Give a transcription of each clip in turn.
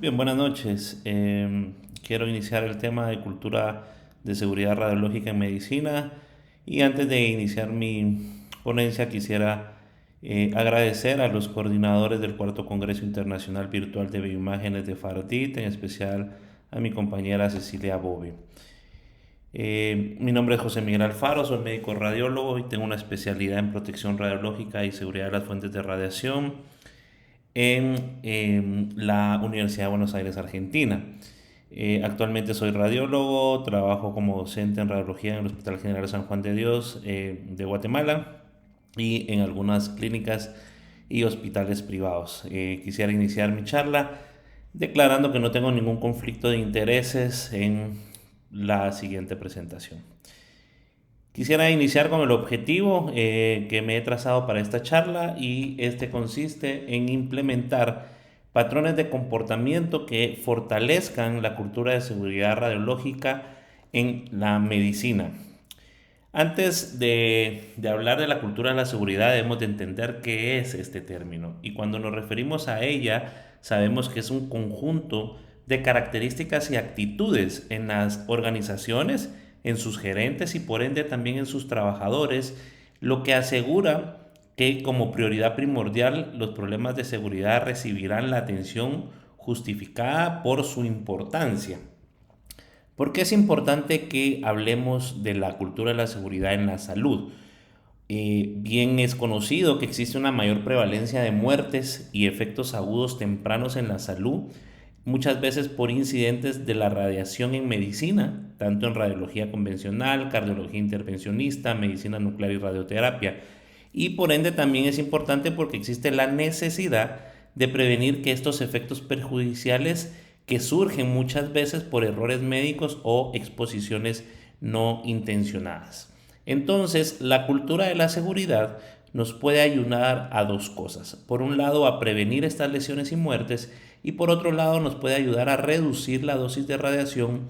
Bien, buenas noches. Quiero iniciar el tema de cultura de seguridad radiológica en medicina y antes de iniciar mi ponencia quisiera agradecer a los coordinadores del Cuarto Congreso Internacional Virtual de Bioimágenes de FARDIT, en especial a mi compañera Cecilia Bove. Mi nombre es José Miguel Alfaro, soy médico radiólogo y tengo una especialidad en protección radiológica y seguridad de las fuentes de radiación en la Universidad de Buenos Aires, Argentina. Actualmente soy radiólogo, trabajo como docente en radiología en el Hospital General San Juan de Dios de Guatemala y en algunas clínicas y hospitales privados. Quisiera iniciar mi charla declarando que no tengo ningún conflicto de intereses en la siguiente presentación. Quisiera iniciar con el objetivo que me he trazado para esta charla y este consiste en implementar patrones de comportamiento que fortalezcan la cultura de seguridad radiológica en la medicina. Antes de hablar de la cultura de la seguridad debemos de entender qué es este término y cuando nos referimos a ella sabemos que es un conjunto de características y actitudes en las organizaciones, en sus gerentes y por ende también en sus trabajadores, lo que asegura que como prioridad primordial los problemas de seguridad recibirán la atención justificada por su importancia. ¿Por qué es importante que hablemos de la cultura de la seguridad en la salud? Bien es conocido que existe una mayor prevalencia de muertes y efectos agudos tempranos en la salud, muchas veces por incidentes de la radiación en medicina, tanto en radiología convencional, cardiología intervencionista, medicina nuclear y radioterapia. Y por ende también es importante porque existe la necesidad de prevenir que estos efectos perjudiciales que surgen muchas veces por errores médicos o exposiciones no intencionadas. Entonces, la cultura de la seguridad nos puede ayudar a dos cosas. Por un lado, a prevenir estas lesiones y muertes y por otro lado, nos puede ayudar a reducir la dosis de radiación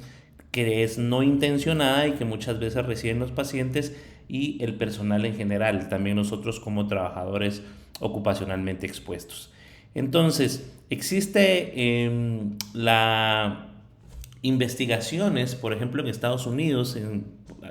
que es no intencionada y que muchas veces reciben los pacientes y el personal en general, también nosotros como trabajadores ocupacionalmente expuestos. Entonces, existe la investigaciones, por ejemplo en Estados Unidos,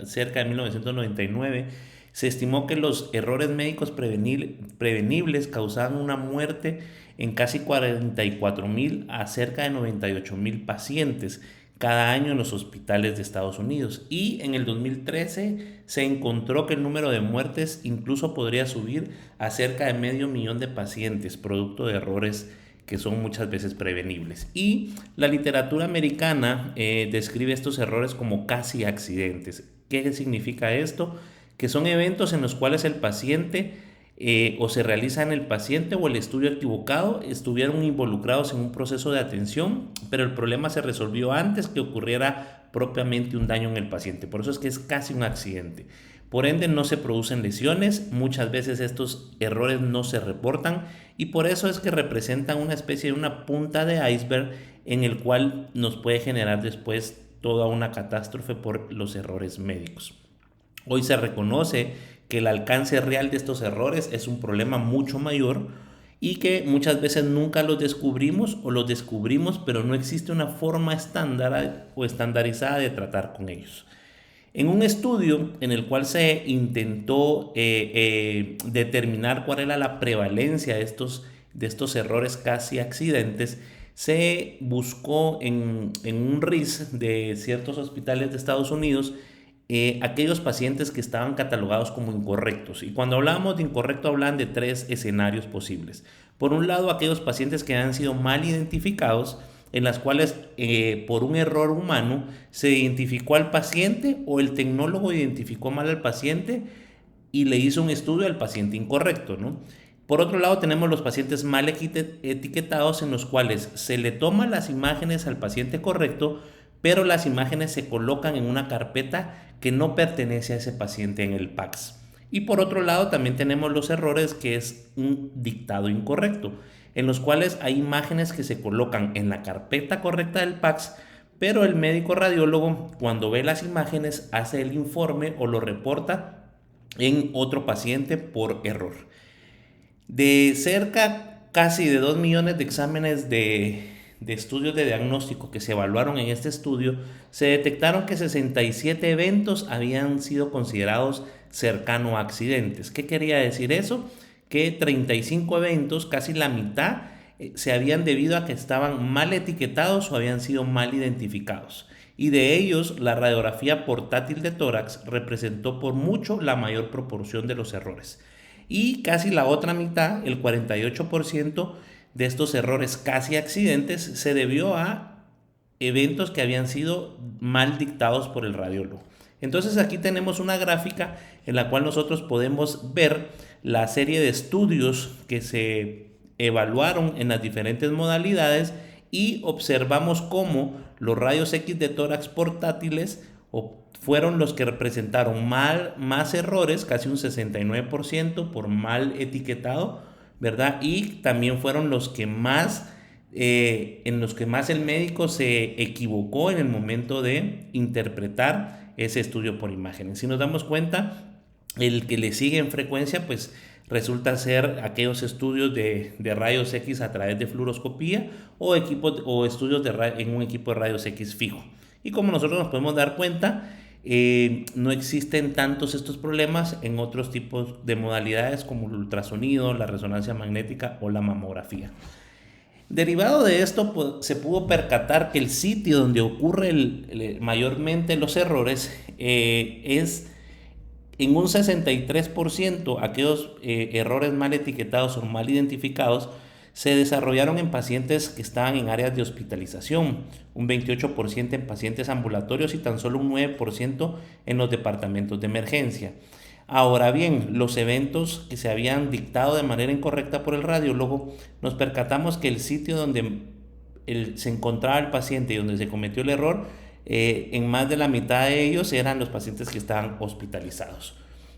cerca de 1999, se estimó que los errores médicos prevenibles causaban una muerte en casi 44,000 a cerca de 98,000 pacientes cada año en los hospitales de Estados Unidos. Y en el 2013 se encontró que el número de muertes incluso podría subir a cerca de 500,000 de pacientes, producto de errores que son muchas veces prevenibles. Y la literatura americana describe estos errores como casi accidentes. ¿Qué significa esto? Que son eventos en los cuales el paciente o se realiza en el paciente o el estudio equivocado estuvieron involucrados en un proceso de atención, pero el problema se resolvió antes que ocurriera propiamente un daño en el paciente. Por eso es que es casi un accidente. Por ende no se producen lesiones, muchas veces estos errores no se reportan y por eso es que representan una especie de una punta de iceberg en el cual nos puede generar después toda una catástrofe por los errores médicos. Hoy se reconoce que el alcance real de estos errores es un problema mucho mayor y que muchas veces nunca los descubrimos o los descubrimos, pero no existe una forma estándar o estandarizada de tratar con ellos. En un estudio en el cual se intentó determinar cuál era la prevalencia de estos errores casi accidentes, se buscó en un RIS de ciertos hospitales de Estados Unidos aquellos pacientes que estaban catalogados como incorrectos. Y cuando hablamos de incorrecto, hablan de tres escenarios posibles. Por un lado, aquellos pacientes que han sido mal identificados, en las cuales por un error humano se identificó al paciente o el tecnólogo identificó mal al paciente y le hizo un estudio al paciente incorrecto, ¿no? Por otro lado, tenemos los pacientes mal etiquetados en los cuales se le toman las imágenes al paciente correcto, pero las imágenes se colocan en una carpeta que no pertenece a ese paciente en el PACS. Y por otro lado también tenemos los errores que es un dictado incorrecto, en los cuales hay imágenes que se colocan en la carpeta correcta del PACS, pero el médico radiólogo cuando ve las imágenes hace el informe o lo reporta en otro paciente por error. De cerca casi de 2 millones de exámenes de estudios de diagnóstico que se evaluaron en este estudio, se detectaron que 67 eventos habían sido considerados cercanos a accidentes. ¿Qué quería decir eso? Que 35 eventos, casi la mitad, se habían debido a que estaban mal etiquetados o habían sido mal identificados. Y de ellos, la radiografía portátil de tórax representó por mucho la mayor proporción de los errores. Y casi la otra mitad, el 48% de estos errores casi accidentes, se debió a eventos que habían sido mal dictados por el radiólogo. Entonces aquí tenemos una gráfica en la cual nosotros podemos ver la serie de estudios que se evaluaron en las diferentes modalidades y observamos cómo los rayos X de tórax portátiles fueron los que representaron más errores, casi un 69% por mal etiquetado, ¿verdad? Y también fueron los que más, en los que más el médico se equivocó en el momento de interpretar ese estudio por imágenes. Si nos damos cuenta, el que le sigue en frecuencia, pues resulta ser aquellos estudios de rayos X a través de fluoroscopía o estudios en un equipo de rayos X fijo. Y como nosotros nos podemos dar cuenta, no existen tantos estos problemas en otros tipos de modalidades como el ultrasonido, la resonancia magnética o la mamografía. Derivado de esto, pues, se pudo percatar que el sitio donde ocurre mayormente los errores es en un 63%. Aquellos errores mal etiquetados o mal identificados se desarrollaron en pacientes que estaban en áreas de hospitalización, un 28% en pacientes ambulatorios y tan solo un 9% en los departamentos de emergencia. Ahora bien, los eventos que se habían dictado de manera incorrecta por el radiólogo, nos percatamos que el sitio donde se encontraba el paciente y donde se cometió el error, en más de la mitad de ellos eran los pacientes que estaban hospitalizados.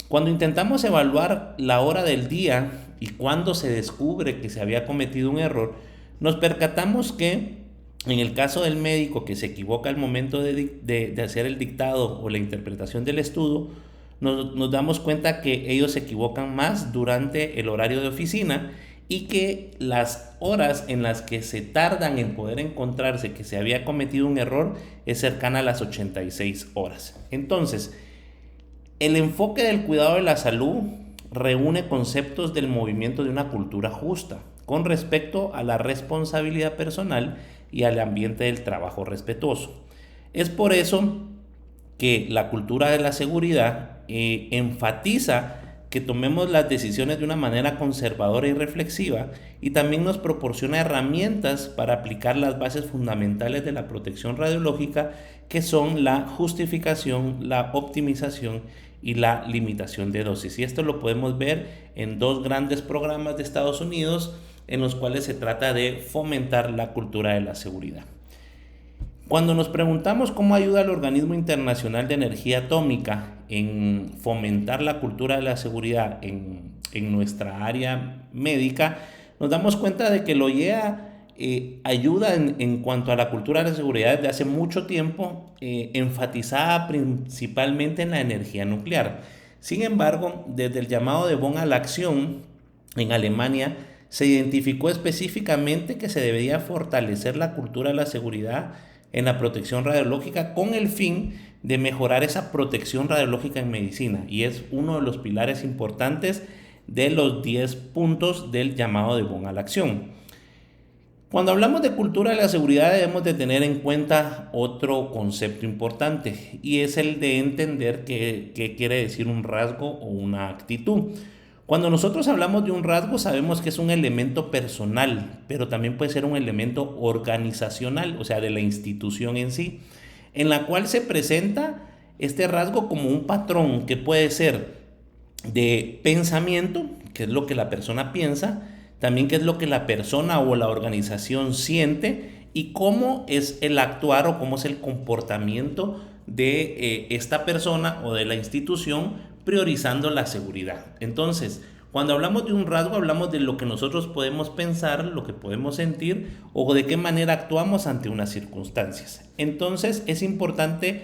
Cuando intentamos evaluar la hora del día y cuando se descubre que se había cometido un error, nos percatamos que en el caso del médico que se equivoca al momento de hacer el dictado o la interpretación del estudio, nos damos cuenta que ellos se equivocan más durante el horario de oficina y que las horas en las que se tardan en poder encontrarse que se había cometido un error es cercana a las 86 horas. Entonces, el enfoque del cuidado de la salud reúne conceptos del movimiento de una cultura justa con respecto a la responsabilidad personal y al ambiente del trabajo respetuoso. Es por eso que la cultura de la seguridad enfatiza que tomemos las decisiones de una manera conservadora y reflexiva y también nos proporciona herramientas para aplicar las bases fundamentales de la protección radiológica, que son la justificación, la optimización y la limitación de dosis. Y esto lo podemos ver en dos grandes programas de Estados Unidos en los cuales se trata de fomentar la cultura de la seguridad. Cuando nos preguntamos cómo ayuda el Organismo Internacional de Energía Atómica en fomentar la cultura de la seguridad en nuestra área médica, nos damos cuenta de que el OIEA ayuda en cuanto a la cultura de la seguridad desde hace mucho tiempo, enfatizada principalmente en la energía nuclear. Sin embargo, desde el llamado de Bonn a la acción en Alemania, se identificó específicamente que se debería fortalecer la cultura de la seguridad en la protección radiológica con el fin de mejorar esa protección radiológica en medicina, y es uno de los pilares importantes de los 10 puntos del llamado de Bonn a la acción. Cuando hablamos de cultura de la seguridad debemos de tener en cuenta otro concepto importante, y es el de entender qué quiere decir un rasgo o una actitud. Cuando nosotros hablamos de un rasgo sabemos que es un elemento personal, pero también puede ser un elemento organizacional, o sea, de la institución en sí, en la cual se presenta este rasgo como un patrón que puede ser de pensamiento, que es lo que la persona piensa, también qué es lo que la persona o la organización siente y cómo es el actuar o cómo es el comportamiento de esta persona o de la institución priorizando la seguridad. Entonces, cuando hablamos de un rasgo, hablamos de lo que nosotros podemos pensar, lo que podemos sentir o de qué manera actuamos ante unas circunstancias. Entonces, es importante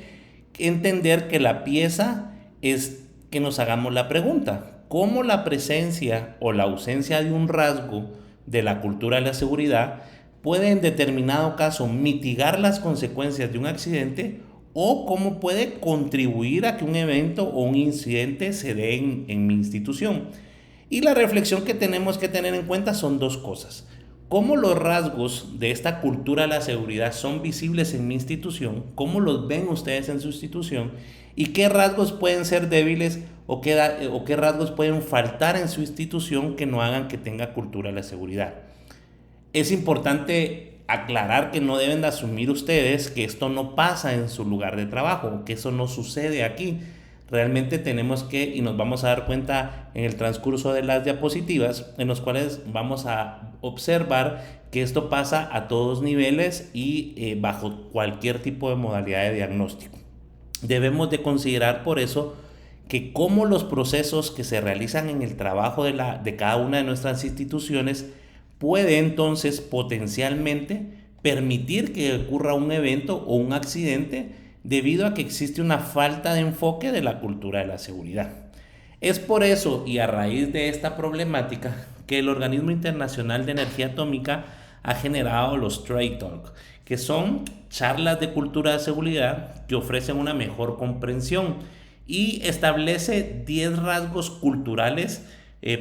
entender que la pieza es que nos hagamos la pregunta: ¿cómo la presencia o la ausencia de un rasgo de la cultura de la seguridad puede en determinado caso mitigar las consecuencias de un accidente o cómo puede contribuir a que un evento o un incidente se dé en mi institución. Y la reflexión que tenemos que tener en cuenta son dos cosas. Cómo los rasgos de esta cultura de la seguridad son visibles en mi institución, cómo los ven ustedes en su institución y qué rasgos pueden ser débiles o qué rasgos pueden faltar en su institución que no hagan que tenga cultura de la seguridad. Es importante aclarar que no deben de asumir ustedes que esto no pasa en su lugar de trabajo, que eso no sucede aquí. Realmente tenemos que, y nos vamos a dar cuenta en el transcurso de las diapositivas, en los cuales vamos a observar que esto pasa a todos niveles y bajo cualquier tipo de modalidad de diagnóstico. Debemos de considerar por eso que como los procesos que se realizan en el trabajo de cada una de nuestras instituciones puede entonces potencialmente permitir que ocurra un evento o un accidente debido a que existe una falta de enfoque de la cultura de la seguridad. Es por eso y a raíz de esta problemática que el Organismo Internacional de Energía Atómica ha generado los Trade Talk, que son charlas de cultura de seguridad que ofrecen una mejor comprensión y establece 10 rasgos culturales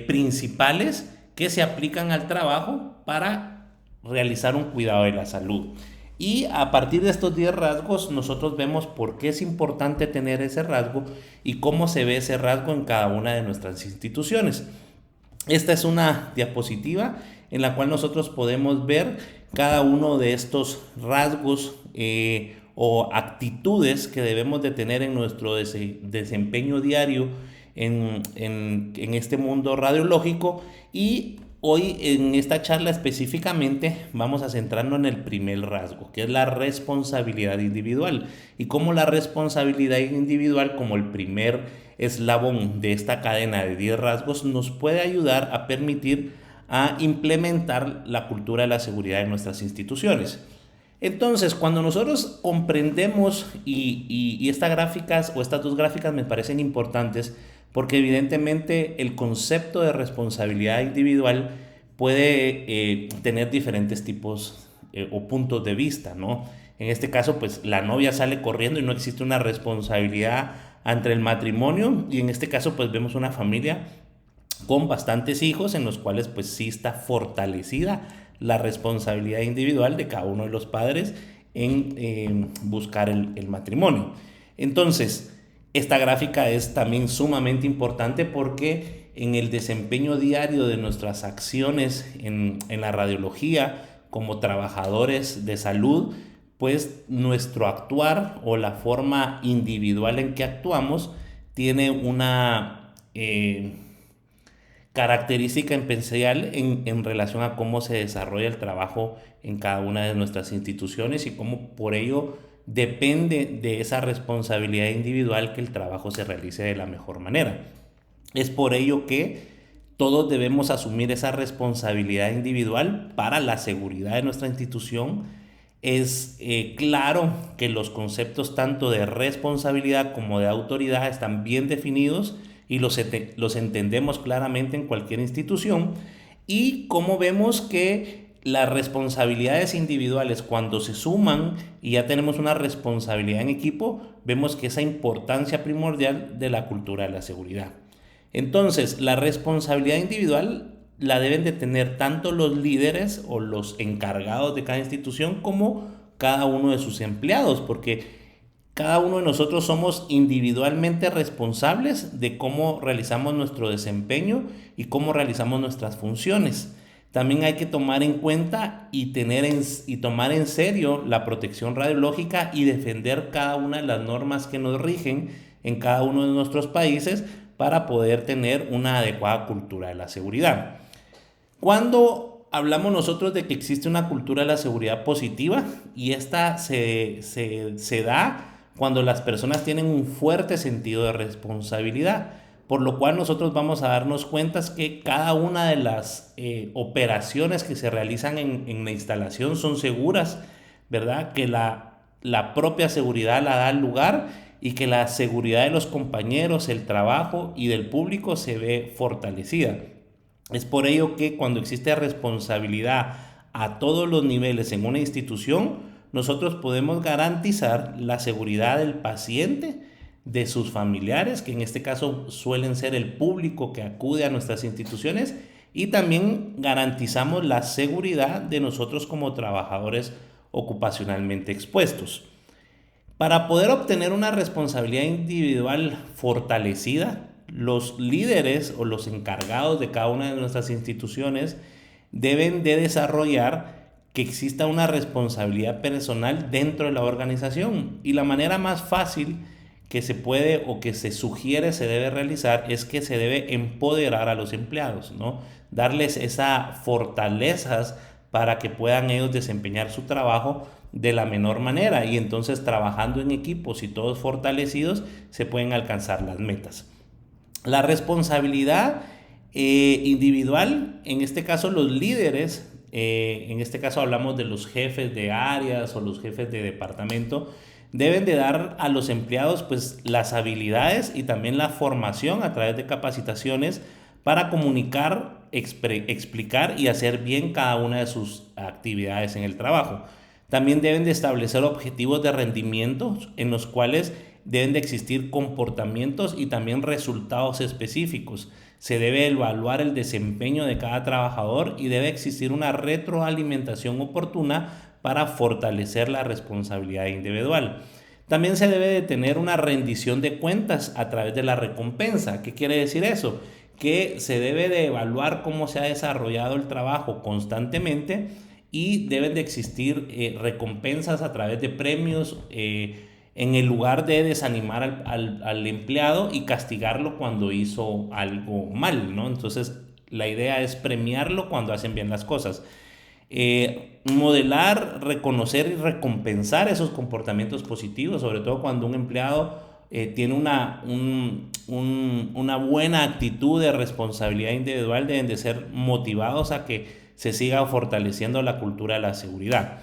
principales que se aplican al trabajo para realizar un cuidado de la salud. Y a partir de estos 10 rasgos nosotros vemos por qué es importante tener ese rasgo y cómo se ve ese rasgo en cada una de nuestras instituciones. Esta es una diapositiva en la cual nosotros podemos ver cada uno de estos rasgos o actitudes que debemos de tener en nuestro desempeño diario en este mundo radiológico. Y hoy en esta charla específicamente vamos a centrarnos en el primer rasgo, que es la responsabilidad individual, y cómo la responsabilidad individual, como el primer eslabón de esta cadena de 10 rasgos, nos puede ayudar a permitir a implementar la cultura de la seguridad en nuestras instituciones. Entonces, cuando nosotros comprendemos, y estas gráficas o estas dos gráficas me parecen importantes, porque evidentemente el concepto de responsabilidad individual puede tener diferentes tipos o puntos de vista, ¿no? En este caso, pues la novia sale corriendo y no existe una responsabilidad ante el matrimonio, y en este caso pues vemos una familia con bastantes hijos en los cuales pues sí está fortalecida la responsabilidad individual de cada uno de los padres en buscar el matrimonio. Entonces, esta gráfica es también sumamente importante porque en el desempeño diario de nuestras acciones en la radiología como trabajadores de salud, pues nuestro actuar o la forma individual en que actuamos tiene una característica especial en relación a cómo se desarrolla el trabajo en cada una de nuestras instituciones y cómo por ello depende de esa responsabilidad individual que el trabajo se realice de la mejor manera. Es por ello que todos debemos asumir esa responsabilidad individual para la seguridad de nuestra institución. Es claro que los conceptos tanto de responsabilidad como de autoridad están bien definidos y los entendemos claramente en cualquier institución, y como vemos que las responsabilidades individuales cuando se suman y ya tenemos una responsabilidad en equipo, vemos que esa importancia primordial de la cultura de la seguridad. Entonces, la responsabilidad individual la deben de tener tanto los líderes o los encargados de cada institución como cada uno de sus empleados, porque cada uno de nosotros somos individualmente responsables de cómo realizamos nuestro desempeño y cómo realizamos nuestras funciones. También hay que tomar en cuenta y tomar en serio la protección radiológica y defender cada una de las normas que nos rigen en cada uno de nuestros países para poder tener una adecuada cultura de la seguridad. Cuando hablamos nosotros de que existe una cultura de la seguridad positiva, y esta se da cuando las personas tienen un fuerte sentido de responsabilidad, por lo cual nosotros vamos a darnos cuenta que cada una de las operaciones que se realizan en la instalación son seguras, ¿verdad? Que la propia seguridad la da el lugar y que la seguridad de los compañeros, el trabajo y del público se ve fortalecida. Es por ello que cuando existe responsabilidad a todos los niveles en una institución, nosotros podemos garantizar la seguridad del paciente, de sus familiares, que en este caso suelen ser el público que acude a nuestras instituciones, y también garantizamos la seguridad de nosotros como trabajadores ocupacionalmente expuestos. Para poder obtener una responsabilidad individual fortalecida, los líderes o los encargados de cada una de nuestras instituciones deben de desarrollar que exista una responsabilidad personal dentro de la organización. Y la manera más fácil que se puede o que se sugiere se debe realizar es que se debe empoderar a los empleados, ¿no? Darles esas fortalezas para que puedan ellos desempeñar su trabajo de la menor manera, y entonces trabajando en equipos y todos fortalecidos se pueden alcanzar las metas. La responsabilidad individual, en este caso los líderes, en este caso hablamos de los jefes de áreas o los jefes de departamento, deben de dar a los empleados pues las habilidades y también la formación a través de capacitaciones para comunicar, explicar y hacer bien cada una de sus actividades en el trabajo. También deben de establecer objetivos de rendimiento en los cuales deben de existir comportamientos y también resultados específicos. Se debe evaluar el desempeño de cada trabajador y debe existir una retroalimentación oportuna para fortalecer la responsabilidad individual. También se debe de tener una rendición de cuentas a través de la recompensa. ¿Qué quiere decir eso? Que se debe de evaluar cómo se ha desarrollado el trabajo constantemente y deben de existir recompensas a través de premios en el lugar de desanimar al empleado y castigarlo cuando hizo algo mal, ¿no? Entonces la idea es premiarlo cuando hacen bien las cosas. Modelar, reconocer y recompensar esos comportamientos positivos, sobre todo cuando un empleado tiene una buena actitud de responsabilidad individual, deben de ser motivados a que se siga fortaleciendo la cultura de la seguridad.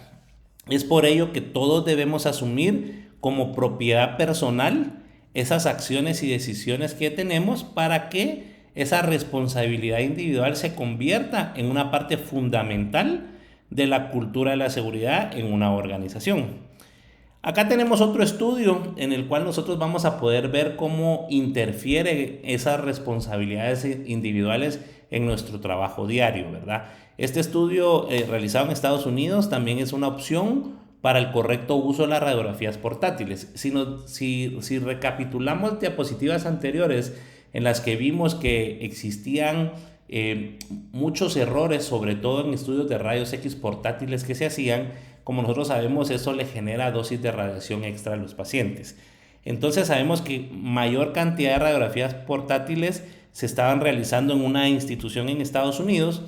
Es por ello que todos debemos asumir como propiedad personal esas acciones y decisiones que tenemos para que esa responsabilidad individual se convierta en una parte fundamental de la cultura de la seguridad en una organización. Acá tenemos otro estudio en el cual nosotros vamos a poder ver cómo interfiere esas responsabilidades individuales en nuestro trabajo diario, ¿verdad? Este estudio realizado en Estados Unidos también es una opción para el correcto uso de las radiografías portátiles. Si recapitulamos diapositivas anteriores en las que vimos que existían muchos errores, sobre todo en estudios de rayos X portátiles que se hacían, como nosotros sabemos, eso le genera dosis de radiación extra a los pacientes. Entonces sabemos que mayor cantidad de radiografías portátiles se estaban realizando en una institución en Estados Unidos,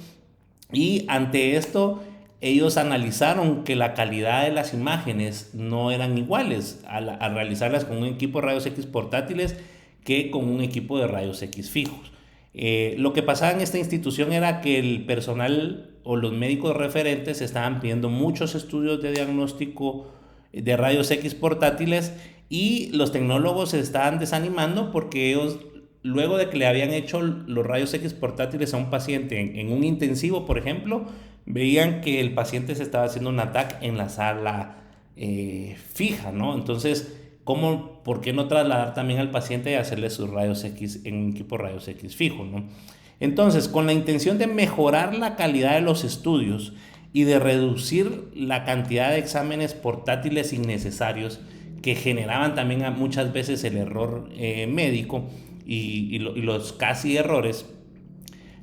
y ante esto ellos analizaron que la calidad de las imágenes no eran iguales al realizarlas con un equipo de rayos X portátiles que con un equipo de rayos X fijos. Lo que pasaba en esta institución era que el personal o los médicos referentes estaban pidiendo muchos estudios de diagnóstico de rayos X portátiles, y los tecnólogos se estaban desanimando porque ellos, luego de que le habían hecho los rayos X portátiles a un paciente en un intensivo, por ejemplo, veían que el paciente se estaba haciendo un ataque en la sala fija, ¿no? Entonces, ¿por qué no trasladar también al paciente y hacerle sus rayos X en un equipo de rayos X fijo, ¿no? Entonces, con la intención de mejorar la calidad de los estudios y de reducir la cantidad de exámenes portátiles innecesarios que generaban también muchas veces el error médico y los casi errores,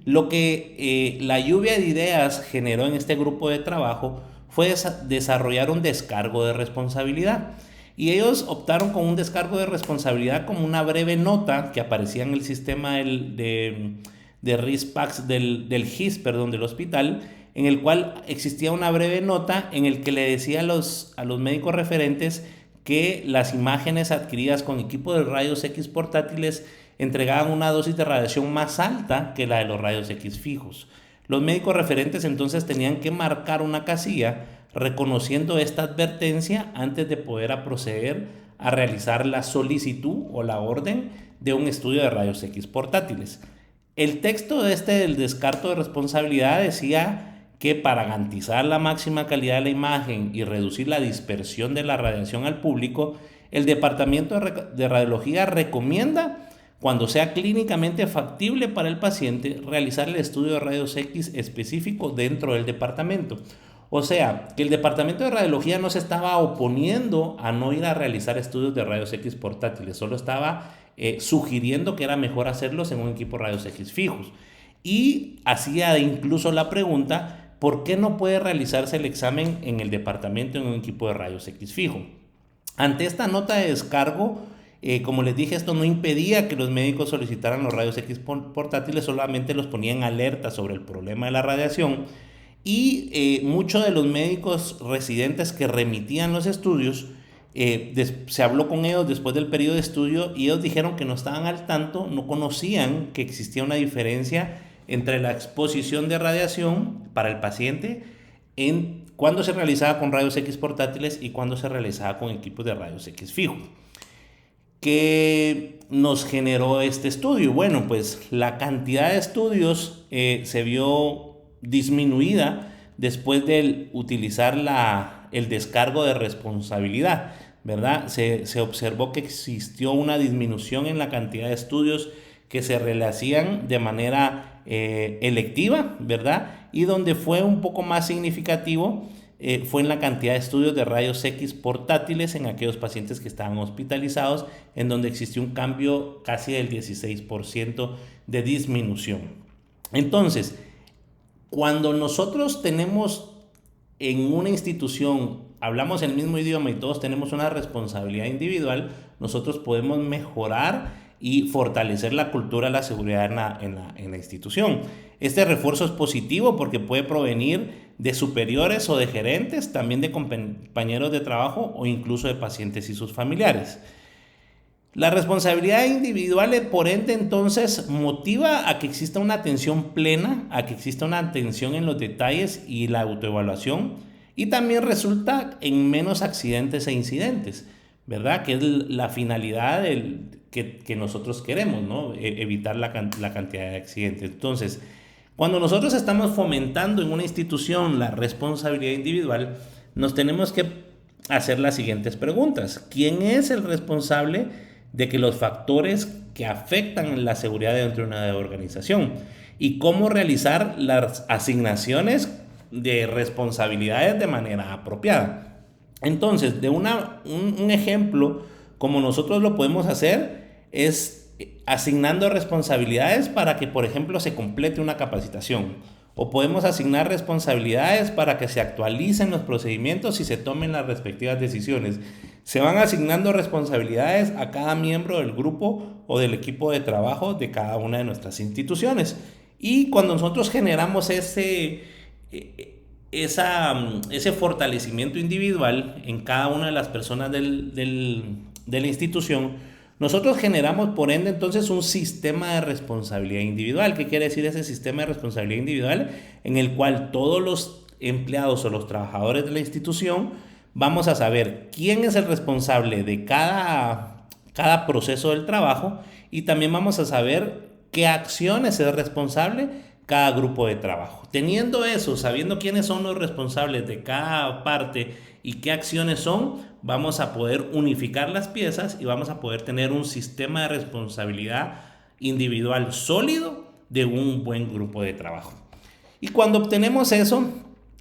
lo que la lluvia de ideas generó en este grupo de trabajo fue desarrollar un descargo de responsabilidad. Y ellos optaron con un descargo de responsabilidad como una breve nota que aparecía en el sistema de RISPACS del GIS, del hospital, en el cual existía una breve nota en el que le decía a los médicos referentes que las imágenes adquiridas con equipo de rayos X portátiles entregaban una dosis de radiación más alta que la de los rayos X fijos. Los médicos referentes entonces tenían que marcar una casilla reconociendo esta advertencia antes de poder proceder a realizar la solicitud o la orden de un estudio de rayos X portátiles. El texto del descarto de responsabilidad decía que para garantizar la máxima calidad de la imagen y reducir la dispersión de la radiación al público, el Departamento de Radiología recomienda, cuando sea clínicamente factible para el paciente, realizar el estudio de rayos X específico dentro del departamento. O sea, que el Departamento de Radiología no se estaba oponiendo a no ir a realizar estudios de rayos X portátiles, solo estaba sugiriendo que era mejor hacerlos en un equipo de rayos X fijos. Y hacía incluso la pregunta, ¿por qué no puede realizarse el examen en el departamento en un equipo de rayos X fijo? Ante esta nota de descargo, como les dije, esto no impedía que los médicos solicitaran los rayos X portátiles, solamente los ponía en alerta sobre el problema de la radiación. Y muchos de los médicos residentes que remitían los estudios, se habló con ellos después del periodo de estudio y ellos dijeron que no estaban al tanto, no conocían que existía una diferencia entre la exposición de radiación para el paciente en cuando se realizaba con rayos X portátiles y cuando se realizaba con equipos de rayos X fijos. ¿Qué nos generó este estudio? Bueno, pues la cantidad de estudios se vio disminuida después de utilizar el descargo de responsabilidad, ¿verdad? Se observó que existió una disminución en la cantidad de estudios que se realizaban de manera electiva, ¿verdad? Y donde fue un poco más significativo fue en la cantidad de estudios de rayos X portátiles en aquellos pacientes que estaban hospitalizados, en donde existió un cambio casi del 16% de disminución. Entonces, cuando nosotros tenemos en una institución, hablamos el mismo idioma y todos tenemos una responsabilidad individual, nosotros podemos mejorar y fortalecer la cultura de la seguridad en la institución. Este refuerzo es positivo porque puede provenir de superiores o de gerentes, también de compañeros de trabajo o incluso de pacientes y sus familiares. La responsabilidad individual, por ende, entonces motiva a que exista una atención plena, a que exista una atención en los detalles y la autoevaluación, y también resulta en menos accidentes e incidentes, ¿verdad? Que es la finalidad que nosotros queremos, ¿no? Evitar la cantidad de accidentes. Entonces, cuando nosotros estamos fomentando en una institución la responsabilidad individual, nos tenemos que hacer las siguientes preguntas. ¿Quién es el responsable de que los factores que afectan la seguridad dentro de una organización? ¿Y cómo realizar las asignaciones de responsabilidades de manera apropiada? Entonces, un ejemplo, como nosotros lo podemos hacer, es asignando responsabilidades para que, por ejemplo, se complete una capacitación. O podemos asignar responsabilidades para que se actualicen los procedimientos y se tomen las respectivas decisiones. Se van asignando responsabilidades a cada miembro del grupo o del equipo de trabajo de cada una de nuestras instituciones. Y cuando nosotros generamos ese fortalecimiento individual en cada una de las personas de la institución, nosotros generamos, por ende, entonces un sistema de responsabilidad individual. ¿Qué quiere decir ese sistema de responsabilidad individual? En el cual todos los empleados o los trabajadores de la institución vamos a saber quién es el responsable de cada proceso del trabajo, y también vamos a saber qué acciones es responsable cada grupo de trabajo. Teniendo eso, sabiendo quiénes son los responsables de cada parte y qué acciones son, vamos a poder unificar las piezas y vamos a poder tener un sistema de responsabilidad individual sólido de un buen grupo de trabajo. Y cuando obtenemos eso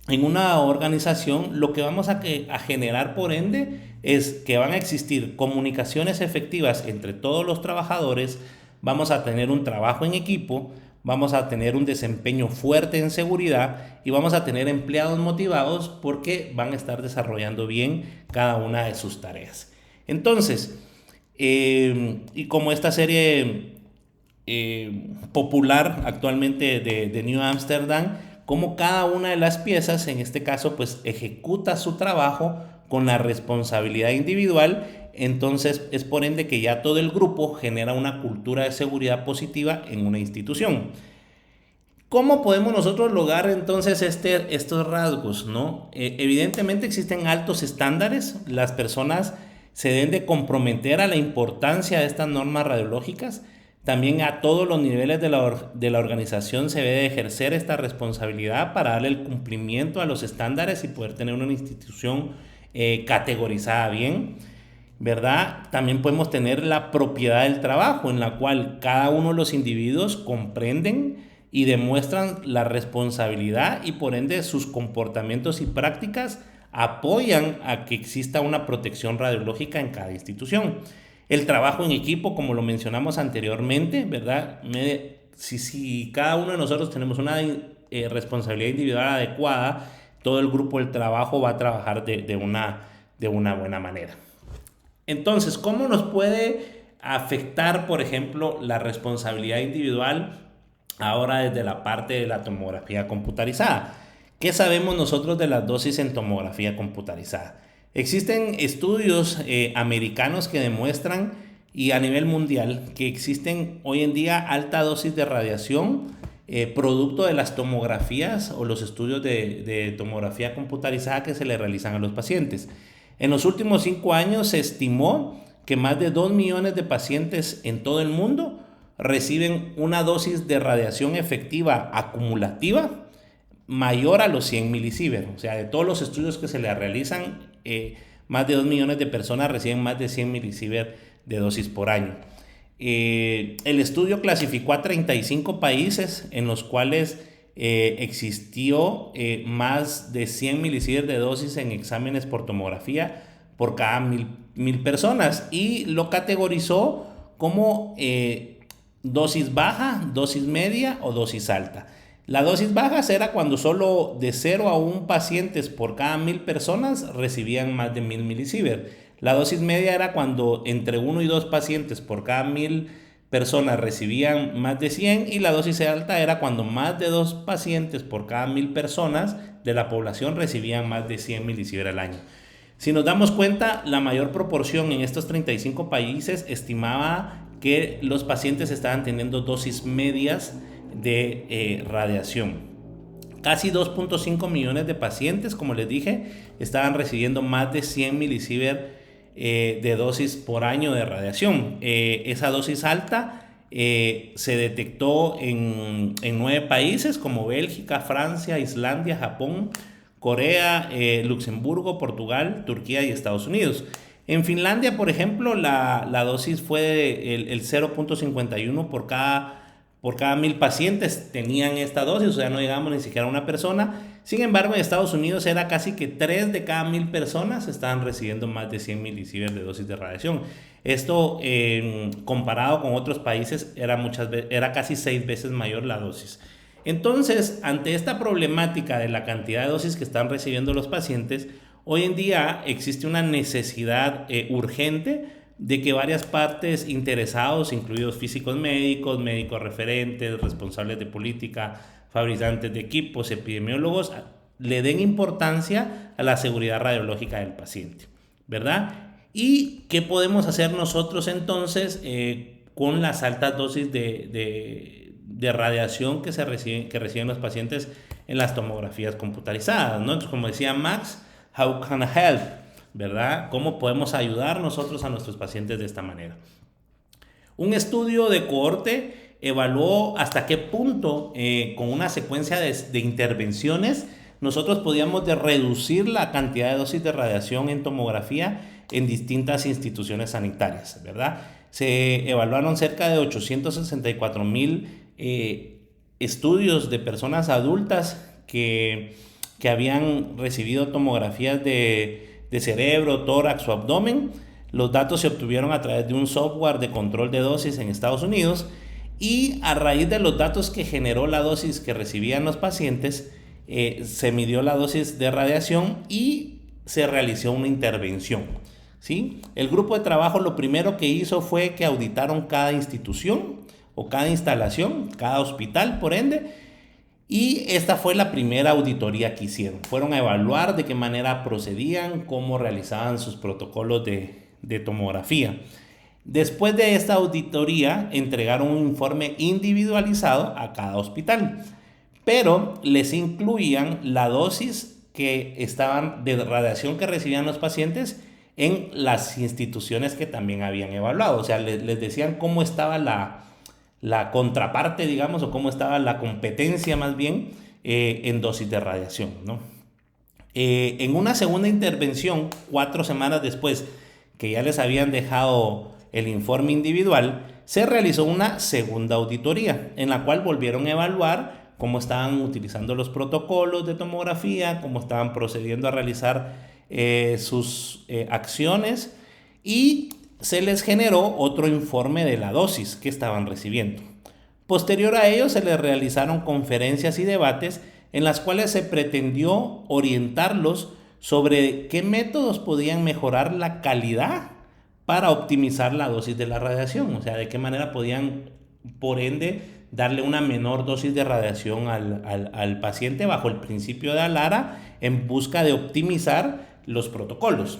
en una organización, lo que vamos a generar, por ende, es que van a existir comunicaciones efectivas entre todos los trabajadores, vamos a tener un trabajo en equipo, vamos a tener un desempeño fuerte en seguridad y vamos a tener empleados motivados porque van a estar desarrollando bien cada una de sus tareas. Entonces, y como esta serie popular actualmente de New Amsterdam, como cada una de las piezas, en este caso, pues ejecuta su trabajo con la responsabilidad individual, entonces es por ende que ya todo el grupo genera una cultura de seguridad positiva en una institución. ¿Cómo podemos nosotros lograr entonces estos rasgos, ¿no? Evidentemente existen altos estándares, las personas se deben de comprometer a la importancia de estas normas radiológicas, También a todos los niveles de la organización se debe ejercer esta responsabilidad para darle el cumplimiento a los estándares y poder tener una institución categorizada bien, ¿verdad? También podemos tener la propiedad del trabajo, en la cual cada uno de los individuos comprenden y demuestran la responsabilidad y por ende sus comportamientos y prácticas apoyan a que exista una protección radiológica en cada institución. El trabajo en equipo, como lo mencionamos anteriormente, ¿verdad? Si cada uno de nosotros tenemos una responsabilidad individual adecuada, todo el grupo del trabajo va a trabajar de una buena manera. Entonces, ¿cómo nos puede afectar, por ejemplo, la responsabilidad individual ahora desde la parte de la tomografía computarizada? ¿Qué sabemos nosotros de las dosis en tomografía computarizada? Existen estudios americanos que demuestran, y a nivel mundial, que existen hoy en día alta dosis de radiación producto de las tomografías o los estudios de tomografía computarizada que se le realizan a los pacientes. En los últimos 5 años se estimó que más de 2 millones de pacientes en todo el mundo reciben una dosis de radiación efectiva acumulativa mayor a los 100 milisieverts. O sea, de todos los estudios que se le realizan, más de 2 millones de personas reciben más de 100 milisieverts de dosis por año. El estudio clasificó a 35 países en los cuales existió más de 100 milisieverts de dosis en exámenes por tomografía por cada mil personas y lo categorizó como dosis baja, dosis media o dosis alta. La dosis baja era cuando solo de 0 a 1 pacientes por cada 1000 personas recibían más de 1000 milisieverts. La dosis media era cuando entre 1 y 2 pacientes por cada 1000 personas recibían más de 100 y la dosis alta era cuando más de 2 pacientes por cada 1000 personas de la población recibían más de 100 milisieverts al año. Si nos damos cuenta, la mayor proporción en estos 35 países estimaba que los pacientes estaban teniendo dosis medias de radiación. Casi 2.5 millones de pacientes, como les dije, estaban recibiendo más de 100 milisieverts de dosis por año de radiación. Esa dosis alta se detectó en 9 países como Bélgica, Francia, Islandia, Japón, Corea, Luxemburgo, Portugal, Turquía y Estados Unidos. En Finlandia, por ejemplo, la dosis fue el 0.51 por cada 1000 pacientes tenían esta dosis, o sea, no llegamos ni siquiera a una persona. Sin embargo, en Estados Unidos era casi que 3 de cada 1000 personas estaban recibiendo más de 100 milisieverts de dosis de radiación. Esto, comparado con otros países, era casi 6 veces mayor la dosis. Entonces, ante esta problemática de la cantidad de dosis que están recibiendo los pacientes, hoy en día existe una necesidad urgente de que varias partes interesados, incluidos físicos médicos, médicos referentes, responsables de política, fabricantes de equipos, epidemiólogos, le den importancia a la seguridad radiológica del paciente, ¿verdad? ¿Y qué podemos hacer nosotros entonces con las altas dosis de radiación que reciben los pacientes en las tomografías computarizadas, ¿no? Entonces, como decía Max, how can I help? ¿Verdad? ¿Cómo podemos ayudar nosotros a nuestros pacientes de esta manera? Un estudio de cohorte evaluó hasta qué punto con una secuencia de intervenciones nosotros podíamos reducir la cantidad de dosis de radiación en tomografía en distintas instituciones sanitarias, ¿verdad? Se evaluaron cerca de 864,000 estudios de personas adultas que habían recibido tomografías de cerebro, tórax o abdomen. Los datos se obtuvieron a través de un software de control de dosis en Estados Unidos y a raíz de los datos que generó la dosis que recibían los pacientes, se midió la dosis de radiación y se realizó una intervención, ¿sí? El grupo de trabajo lo primero que hizo fue que auditaron cada institución o cada instalación, cada hospital, por ende, y esta fue la primera auditoría que hicieron. Fueron a evaluar de qué manera procedían, cómo realizaban sus protocolos de tomografía. Después de esta auditoría, entregaron un informe individualizado a cada hospital, pero les incluían la dosis de radiación que recibían los pacientes en las instituciones que también habían evaluado. O sea, les decían cómo estaba la contraparte, digamos, o cómo estaba la competencia más bien en dosis de radiación, ¿no? En una segunda intervención, 4 semanas después que ya les habían dejado el informe individual, se realizó una segunda auditoría en la cual volvieron a evaluar cómo estaban utilizando los protocolos de tomografía, cómo estaban procediendo a realizar sus acciones, y se les generó otro informe de la dosis que estaban recibiendo. Posterior a ello se les realizaron conferencias y debates en las cuales se pretendió orientarlos sobre qué métodos podían mejorar la calidad para optimizar la dosis de la radiación, o sea, de qué manera podían, por ende, darle una menor dosis de radiación al paciente bajo el principio de Alara en busca de optimizar los protocolos.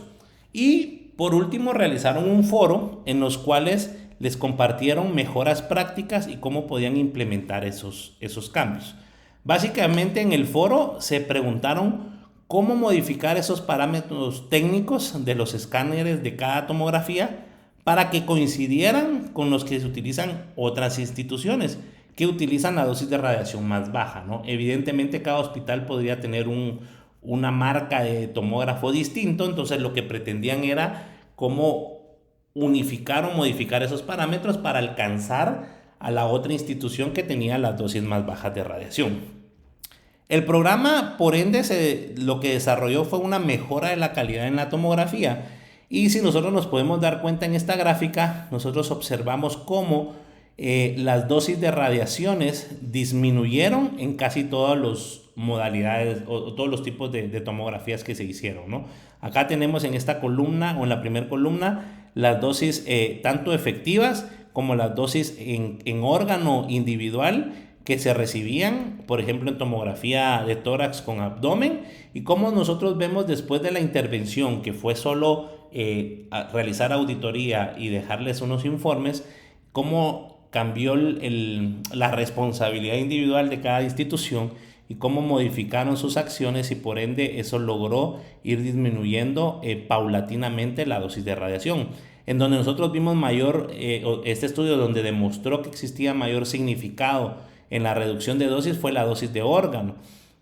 Y por último realizaron un foro en los cuales les compartieron mejoras prácticas y cómo podían implementar esos cambios. Básicamente en el foro se preguntaron cómo modificar esos parámetros técnicos de los escáneres de cada tomografía para que coincidieran con los que se utilizan otras instituciones que utilizan la dosis de radiación más baja, ¿no? Evidentemente cada hospital podría tener una marca de tomógrafo distinto, entonces lo que pretendían era cómo unificar o modificar esos parámetros para alcanzar a la otra institución que tenía las dosis más bajas de radiación. El programa, por ende, lo que desarrolló fue una mejora de la calidad en la tomografía. Y si nosotros nos podemos dar cuenta en esta gráfica, nosotros observamos cómo las dosis de radiaciones disminuyeron en casi todas las modalidades o todos los tipos de tomografías que se hicieron, ¿no? Acá tenemos en esta columna o en la primera columna las dosis tanto efectivas como las dosis en órgano individual que se recibían, por ejemplo, en tomografía de tórax con abdomen, y cómo nosotros vemos después de la intervención, que fue solo realizar auditoría y dejarles unos informes, cómo cambió la responsabilidad individual de cada institución y cómo modificaron sus acciones, y por ende eso logró ir disminuyendo paulatinamente la dosis de radiación. En donde nosotros vimos este estudio donde demostró que existía mayor significado en la reducción de dosis fue la dosis de órgano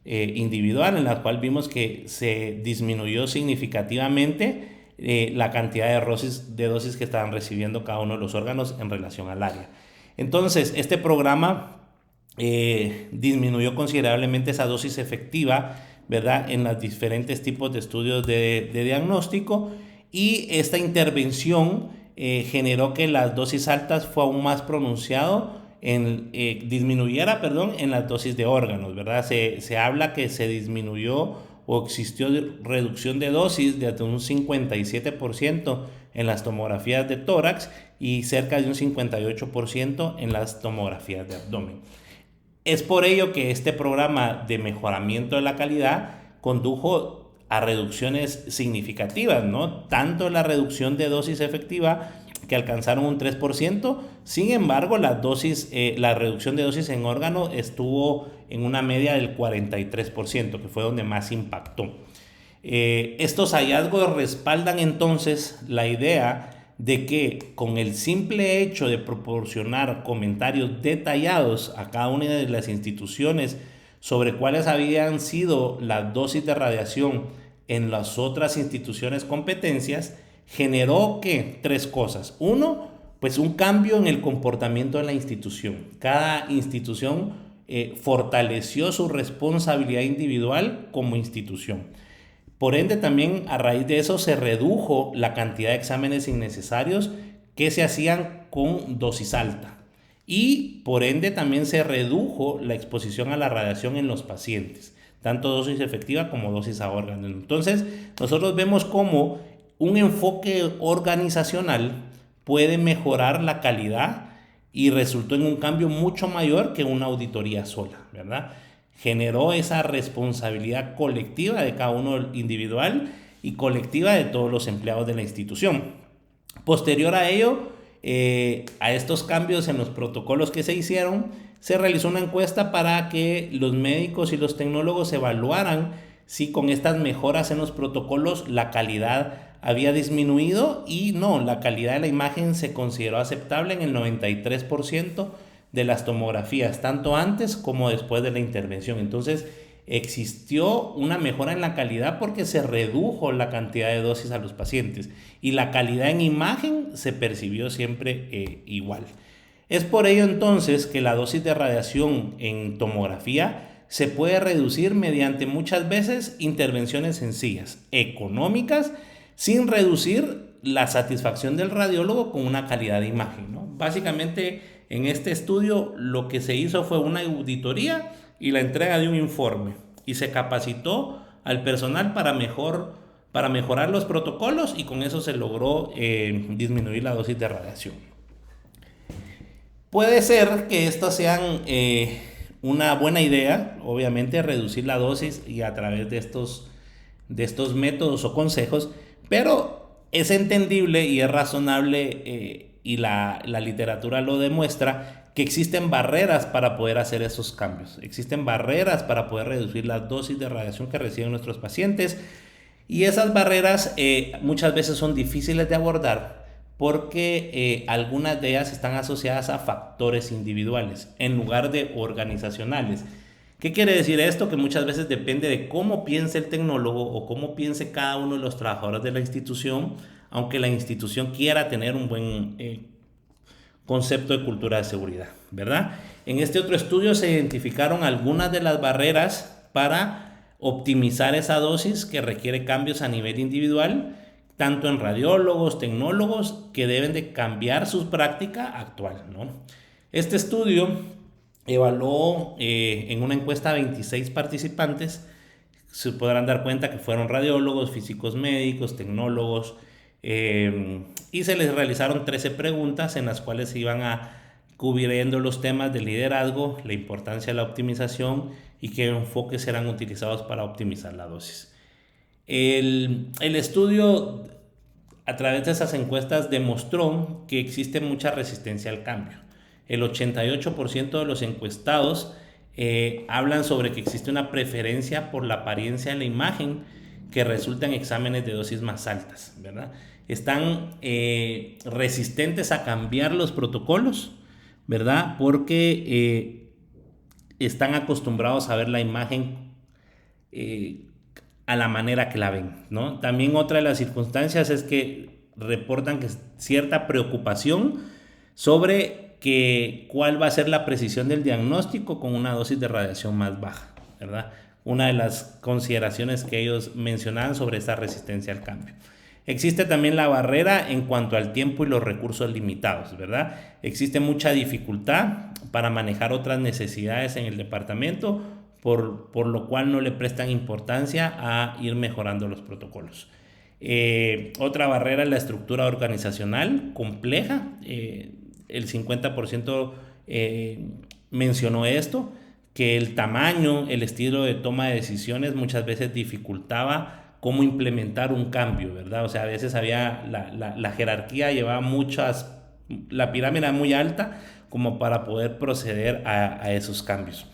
individual, en la cual vimos que se disminuyó significativamente la cantidad de dosis que estaban recibiendo cada uno de los órganos en relación al área. Entonces, este programa disminuyó considerablemente esa dosis efectiva, ¿verdad?, en los diferentes tipos de estudios de diagnóstico, y esta intervención generó que las dosis altas fue aún más pronunciado disminuyera en las dosis de órganos, ¿verdad? Se habla que se disminuyó o existió reducción de dosis de hasta un 57% en las tomografías de tórax y cerca de un 58% en las tomografías de abdomen. Es por ello que este programa de mejoramiento de la calidad condujo a reducciones significativas, ¿no? Tanto la reducción de dosis efectiva, que alcanzaron un 3%, sin embargo la reducción de dosis en órgano estuvo en una media del 43%, que fue donde más impactó. Estos hallazgos respaldan entonces la idea de que con el simple hecho de proporcionar comentarios detallados a cada una de las instituciones sobre cuáles habían sido las dosis de radiación en las otras instituciones competencias, generó que 3 cosas. Uno, pues un cambio en el comportamiento de la institución. Cada institución fortaleció su responsabilidad individual como institución. Por ende, también a raíz de eso se redujo la cantidad de exámenes innecesarios que se hacían con dosis alta. Y por ende también se redujo la exposición a la radiación en los pacientes, tanto dosis efectiva como dosis a órganos. Entonces, nosotros vemos cómo un enfoque organizacional puede mejorar la calidad y resultó en un cambio mucho mayor que una auditoría sola, ¿verdad? Generó esa responsabilidad colectiva de cada uno individual y colectiva de todos los empleados de la institución. Posterior a ello, a estos cambios en los protocolos que se hicieron, se realizó una encuesta para que los médicos y los tecnólogos evaluaran si con estas mejoras en los protocolos la calidad había disminuido, y no, la calidad de la imagen se consideró aceptable en el 93% de las tomografías, tanto antes como después de la intervención. Entonces, existió una mejora en la calidad porque se redujo la cantidad de dosis a los pacientes y la calidad en imagen se percibió siempre igual. Es por ello entonces que la dosis de radiación en tomografía se puede reducir mediante muchas veces intervenciones sencillas, económicas, sin reducir la satisfacción del radiólogo con una calidad de imagen, ¿no? Básicamente, en este estudio lo que se hizo fue una auditoría y la entrega de un informe y se capacitó al personal para mejorar los protocolos y con eso se logró disminuir la dosis de radiación. Puede ser que estos sean una buena idea, obviamente reducir la dosis y a través de estos métodos o consejos, pero es entendible y es razonable y la literatura lo demuestra que existen barreras para poder hacer esos cambios. Existen barreras para poder reducir las dosis de radiación que reciben nuestros pacientes y esas barreras muchas veces son difíciles de abordar porque algunas de ellas están asociadas a factores individuales en lugar de organizacionales. ¿Qué quiere decir esto? Que muchas veces depende de cómo piense el tecnólogo o cómo piense cada uno de los trabajadores de la institución, aunque la institución quiera tener un buen concepto de cultura de seguridad, ¿verdad? En este otro estudio se identificaron algunas de las barreras para optimizar esa dosis que requiere cambios a nivel individual, tanto en radiólogos, tecnólogos, que deben de cambiar su práctica actual, ¿no? Este estudio evaluó en una encuesta a 26 participantes. Se podrán dar cuenta que fueron radiólogos, físicos médicos, tecnólogos, y se les realizaron 13 preguntas en las cuales se iban a cubriendo los temas de liderazgo, la importancia de la optimización y qué enfoques serán utilizados para optimizar la dosis. El estudio a través de esas encuestas demostró que existe mucha resistencia al cambio. El 88% de los encuestados hablan sobre que existe una preferencia por la apariencia de la imagen que resulta en exámenes de dosis más altas, ¿verdad? Están resistentes a cambiar los protocolos, ¿verdad? Porque están acostumbrados a ver la imagen a la manera que la ven, ¿no? También otra de las circunstancias es que reportan que cierta preocupación sobre cuál va a ser la precisión del diagnóstico con una dosis de radiación más baja, ¿verdad? Una de las consideraciones que ellos mencionaban sobre esta resistencia al cambio. Existe también la barrera en cuanto al tiempo y los recursos limitados, ¿verdad? Existe mucha dificultad para manejar otras necesidades en el departamento, por lo cual no le prestan importancia a ir mejorando los protocolos. Otra barrera es la estructura organizacional compleja. El 50% mencionó esto, que el tamaño, el estilo de toma de decisiones muchas veces dificultaba cómo implementar un cambio, ¿verdad? O sea, a veces había la jerarquía llevaba la pirámide era muy alta como para poder proceder a esos cambios.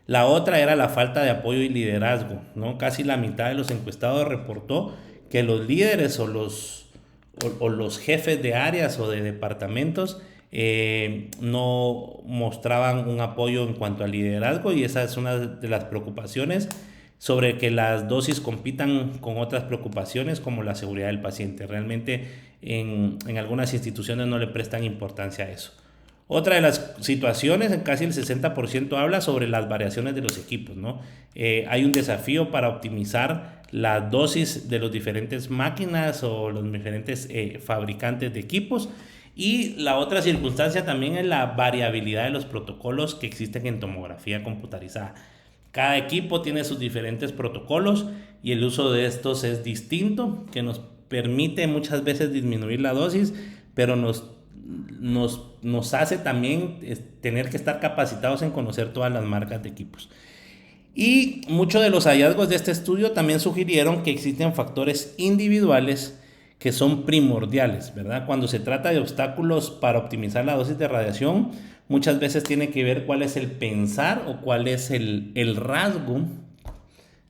La otra era la falta de apoyo y liderazgo, ¿no? Casi la mitad de los encuestados reportó que los líderes o los jefes de áreas o de departamentos no mostraban un apoyo en cuanto al liderazgo, y esa es una de las preocupaciones sobre que las dosis compitan con otras preocupaciones como la seguridad del paciente. Realmente en algunas instituciones no le prestan importancia a eso. Otra de las situaciones, en casi el 60% habla sobre las variaciones de los equipos, ¿no? Hay un desafío para optimizar la dosis de las diferentes máquinas o los diferentes fabricantes de equipos. Y la otra circunstancia también es la variabilidad de los protocolos que existen en tomografía computarizada. Cada equipo tiene sus diferentes protocolos y el uso de estos es distinto, que nos permite muchas veces disminuir la dosis, pero nos hace también tener que estar capacitados en conocer todas las marcas de equipos. Y muchos de los hallazgos de este estudio también sugirieron que existen factores individuales que son primordiales, ¿verdad? Cuando se trata de obstáculos para optimizar la dosis de radiación, muchas veces tiene que ver cuál es el pensar o cuál es el rasgo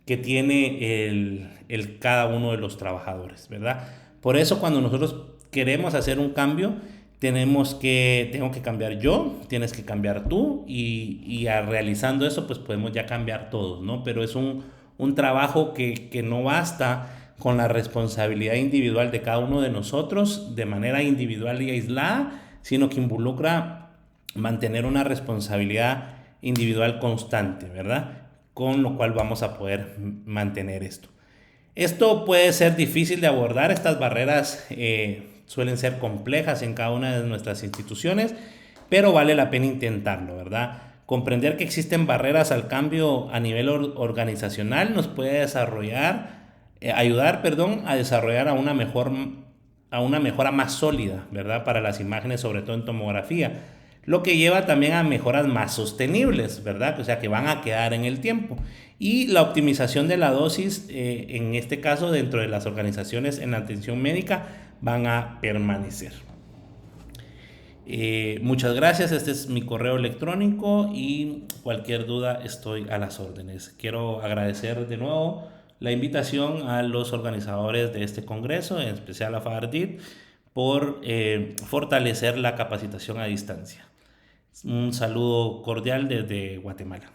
que tiene cada uno de los trabajadores, ¿verdad? Por eso cuando nosotros queremos hacer un cambio, tengo que cambiar yo, tienes que cambiar tú realizando eso pues podemos ya cambiar todos, ¿no? Pero es un trabajo que no basta con la responsabilidad individual de cada uno de nosotros de manera individual y aislada, sino que involucra mantener una responsabilidad individual constante, ¿verdad? Con lo cual vamos a poder mantener esto. Esto puede ser difícil de abordar, estas barreras suelen ser complejas en cada una de nuestras instituciones, pero vale la pena intentarlo, ¿verdad? Comprender que existen barreras al cambio a nivel organizacional nos puede ayudar, perdón, a desarrollar a una mejora más sólida, ¿verdad? Para las imágenes, sobre todo en tomografía, lo que lleva también a mejoras más sostenibles, ¿verdad? O sea, que van a quedar en el tiempo. Y la optimización de la dosis, en este caso dentro de las organizaciones en la atención médica, van a permanecer. Muchas gracias, este es mi correo electrónico y cualquier duda estoy a las órdenes. Quiero agradecer de nuevo la invitación a los organizadores de este congreso, en especial a FADARDIT, por fortalecer la capacitación a distancia. Un saludo cordial desde Guatemala.